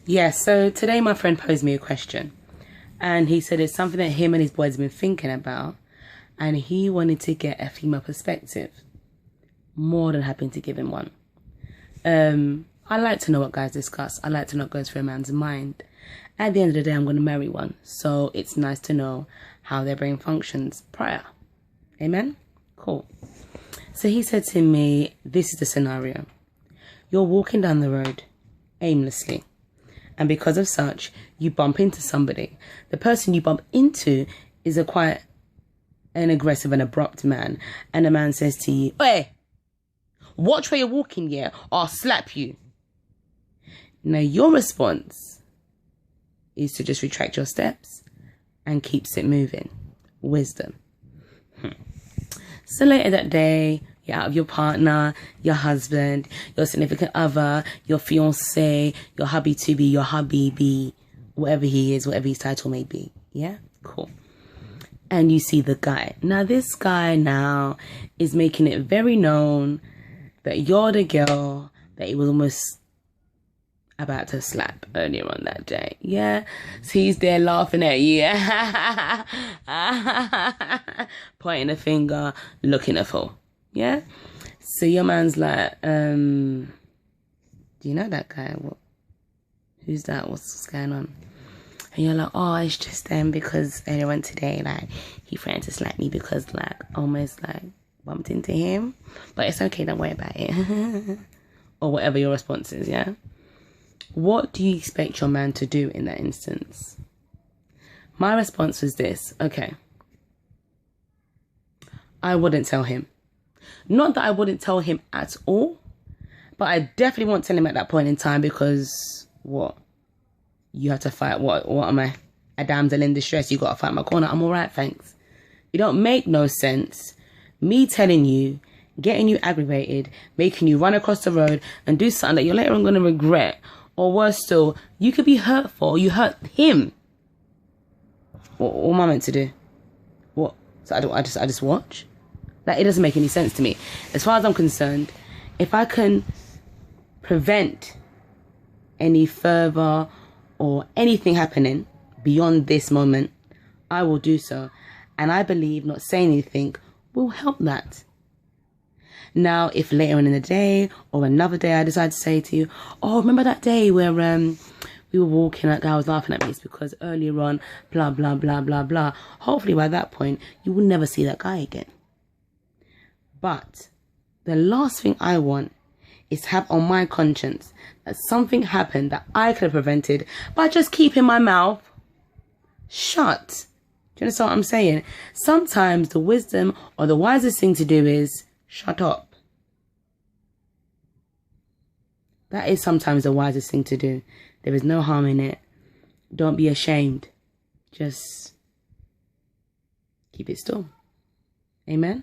Yeah, so today my friend posed me a question, and he said it's something that him and his boys have been thinking about, and he wanted to get a female perspective. More than happy to give him one. I like to know what guys discuss. I like to know what goes through a man's mind. At the end of the day, I'm going to marry one, so it's nice to know how their brain functions prior. Amen? Cool. So he said to me, this is the scenario. You're walking down the road aimlessly, and because of such, you bump into somebody. The person you bump into is quite an aggressive and abrupt man, and the man says to you, "Hey, watch where you're walking, yeah, or I'll slap you." Now your response is to just retract your steps and keeps it moving. Wisdom. So later that day, you're out with your partner, your husband, your significant other, your fiancé, your hubby-to-be, your hubby-be, whatever he is, whatever his title may be. Yeah? Cool. And you see the guy. Now this guy now is making it very known that you're the girl that he was almost about to slap earlier on that day. Yeah? So he's there laughing at you. Pointing a finger, looking a fool. Yeah? So your man's like, do you know that guy? What? Who's that? What's going on? And you're like, oh, it's just them because earlier on today, like, he threatened to slap me because, like, almost, like, bumped into him. But it's okay, don't worry about it. Or whatever your response is, yeah? What do you expect your man to do in that instance? My response was this. Okay. I wouldn't tell him. Not that I wouldn't tell him at all, but I definitely won't tell him at that point in time because, what? You have to fight, what am I? A damsel in distress, you got to fight my corner. I'm all right, thanks. It don't make no sense. Me telling you, getting you aggravated, making you run across the road and do something that you're later on going to regret. Or worse still, you could be hurtful. You hurt him. What am I meant to do? What? So I just watch? Like, it doesn't make any sense to me. As far as I'm concerned, if I can prevent any further or anything happening beyond this moment, I will do so. And I believe not saying anything will help that. Now, if later on in the day or another day I decide to say to you, oh, remember that day where we were walking, that guy was laughing at me, it's because earlier on, blah, blah, blah, blah, blah. Hopefully by that point, you will never see that guy again. But the last thing I want is to have on my conscience that something happened that I could have prevented by just keeping my mouth shut. Do you understand what I'm saying? Sometimes the wisdom or the wisest thing to do is shut up. That is sometimes the wisest thing to do. There is no harm in it. Don't be ashamed. Just keep it still. Amen.